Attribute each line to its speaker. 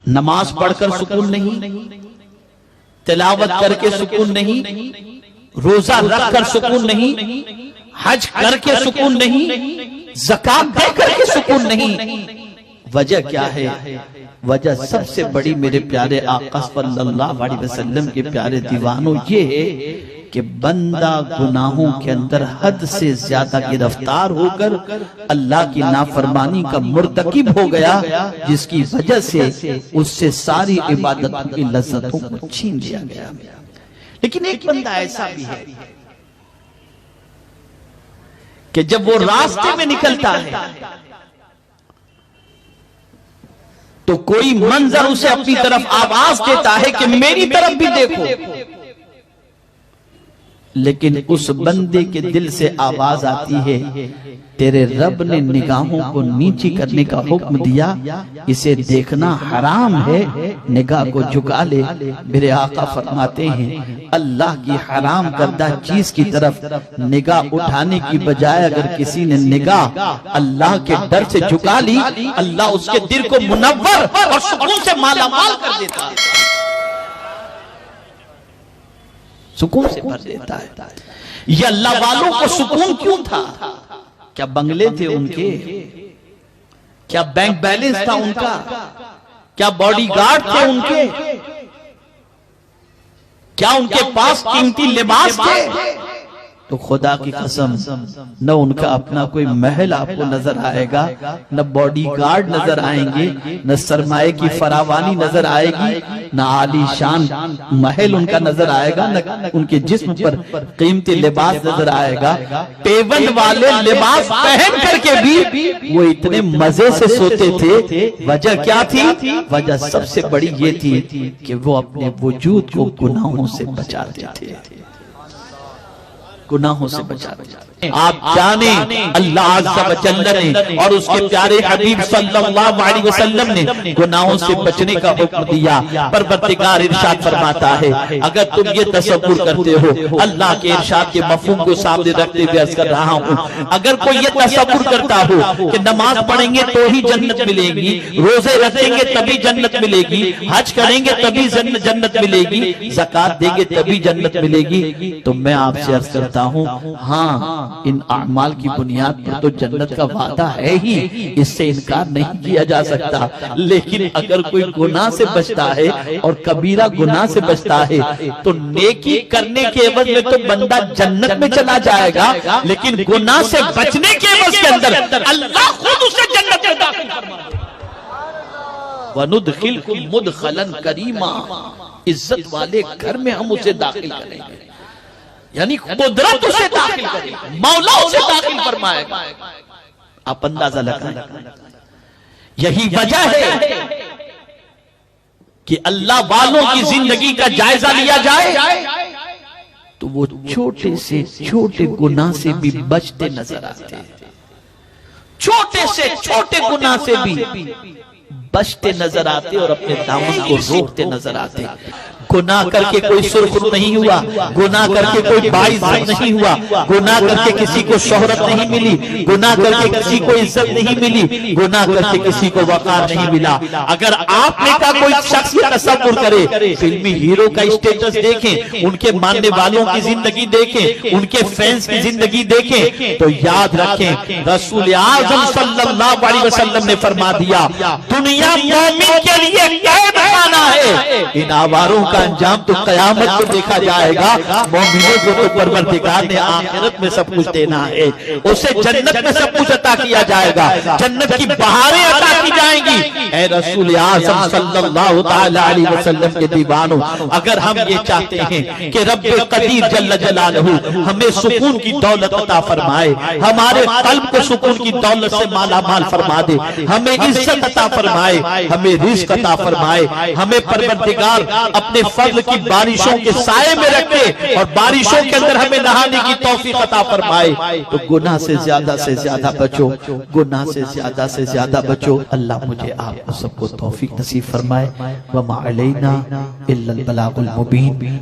Speaker 1: نماز پڑھ کر سکون نہیں، تلاوت کر کے سکون نہیں، روزہ رکھ کر سکون نہیں، حج کر کے سکون نہیں، زکات دے کر کے سکون نہیں۔ وجہ کیا ہے؟ وجہ سب سے بڑی میرے پیارے آقا صلی اللہ علیہ وسلم کے پیارے دیوانوں یہ ہے کہ بندہ گناہوں کے اندر حد سے زیادہ گرفتار ہو کر اللہ کی نافرمانی کا مرتکب ہو گیا، جس کی وجہ سے اس سے ساری عبادتوں کی لذتوں کو چھین لیا گیا۔ لیکن ایک بندہ ایسا بھی ہے کہ جب وہ راستے میں نکلتا ہے تو کوئی منظر اسے اپنی طرف آواز دیتا ہے کہ میری طرف بھی دیکھو، لیکن اس بندے کے دل سے آواز آتی ہے تیرے رب نے نگاہوں کو نیچی کرنے کا حکم دیا، اسے دیکھنا حرام ہے، نگاہ کو جھکا لے۔ میرے آقا فرماتے ہیں اللہ کی حرام کردہ چیز کی طرف نگاہ اٹھانے کی بجائے اگر کسی نے نگاہ اللہ کے ڈر سے جھکا لی، اللہ اس کے دل کو منور اور سکون سے مالا مال کر دیتا ہے، سکون سے بھر دیتا ہے۔ یہ اللہ والوں کو سکون کیوں تھا؟ کیا بنگلے تھے ان کے؟ کیا بینک بیلنس تھا ان کا؟ کیا باڈی گارڈ تھے ان کے؟ کیا ان کے پاس قیمتی لباس تھے؟ تو خدا کی قسم نہ ان کا اپنا کوئی محل آپ کو نظر آئے گا، نہ باڈی گارڈ نظر آئیں گے، نہ سرمایہ کی فراوانی نظر آئے گی، نہ عالی شان محل ان کا نظر آئے گا، نہ ان کے جسم پر قیمتی لباس نظر آئے گا۔ پیوند والے لباس پہن کر کے بھی وہ اتنے مزے سے سوتے تھے۔ وجہ کیا تھی؟ وجہ سب سے بڑی یہ تھی کہ وہ اپنے وجود کو گناہوں سے بچاتے تھے، گناہوں سے بچاتے تھے۔ آپ جانیں اللہ عز و جل نے اور اس کے پیارے حبیب صلی اللہ علیہ وسلم نے گناہوں سے بچنے کا حکم دیا۔ پروردگار ارشاد فرماتا ہے اگر تم یہ تصور کرتے ہو، اللہ کے ارشاد کے مفہوم کو سامنے رکھتے ہوئے عرض کر رہا ہوں، اگر کوئی یہ تصور کرتا ہو کہ نماز پڑھیں گے تو ہی جنت ملے گی، روزے رکھیں گے تبھی جنت ملے گی، حج کریں گے تبھی جنت ملے گی، زکات دیں گے تبھی جنت ملے گی، تو میں آپ سے عرض کرتا ہوں ہاں ان اعمال کی بنیاد پر تو جنت کا وعدہ ہے ہی، اس سے انکار نہیں کیا جا سکتا، لیکن اگر کوئی گناہ سے بچتا ہے اور کبیرہ گناہ سے بچتا ہے تو نیکی کرنے کے عوض میں تو بندہ جنت میں چلا جائے گا، لیکن گناہ سے بچنے کے عوض کے اندر اللہ خود اسے جنت میں داخل فرمائے گا۔ وَنُدْخِلْكُمْ مُدْخَلًا كَرِيمًا، عزت والے گھر میں ہم اسے داخل کریں گے، یعنی قدرت اسے داخل کرے، مولا اسے داخل فرمائے گا۔ آپ اندازہ لگائیں، یہی وجہ ہے کہ اللہ والوں کی زندگی کا جائزہ لیا جائے تو وہ چھوٹے سے چھوٹے گناہ سے بھی بچتے نظر آتے ہیں، چھوٹے سے چھوٹے گناہ سے بھی بچتے نظر آتے اور اپنے دامن کو روکتے نظر آتے۔ گناہ کر کے کوئی سرخرو نہیں ہوا، گناہ کر کے کوئی باعزت نہیں ہوا، گناہ کر کے کسی کو شہرت نہیں ملی، گناہ کر کے کسی کو عزت نہیں ملی، گناہ کر کے کسی کو وقار نہیں ملا۔ اگر آپ نے کہا کوئی شخص یہ تصور کرے، فلمی ہیرو کا اسٹیٹس دیکھیں، ان کے ماننے والوں کی زندگی دیکھیں، ان کے فینس کی زندگی دیکھیں، تو یاد رکھیں رسول اعظم صلی اللہ علیہ وسلم نے فرما دیا دنیا مومن کے لیے قید خانہ ہے، ان آواروں کا انجام تو قیامت کو دیکھا جائے گا۔ مومنوں کو تو پروردگار نے آخرت میں سب کچھ دینا ہے، اسے جنت میں سب کچھ عطا کیا جائے گا، جنت کی بہاریں عطا کی جائیں گی۔ اے رسول اعظم صلی اللہ تعالی علیہ وسلم کے دیوانوں، اگر ہم یہ چاہتے ہیں کہ رب قدیر جل جلالہ ہمیں سکون کی دولت عطا فرمائے، ہمارے قلب کو سکون کی دولت سے مالا مال فرما دے، ہمیں عزت عطا فرمائے، ہمیں رزق عطا فرمائے، ہمیں پروردگار اپنے فضل کی بارشوں کے سائے میں رکھے اور بارشوں کے اندر ہمیں نہانے کی توفیق عطا فرمائے، تو گناہ سے زیادہ بچو، گناہ سے زیادہ بچو۔ اللہ مجھے آپ کو سب کو توفیق نصیب فرمائے۔ وَمَا عَلَيْنَا إِلَّا الْبَلَاغُ الْمُبِينُ۔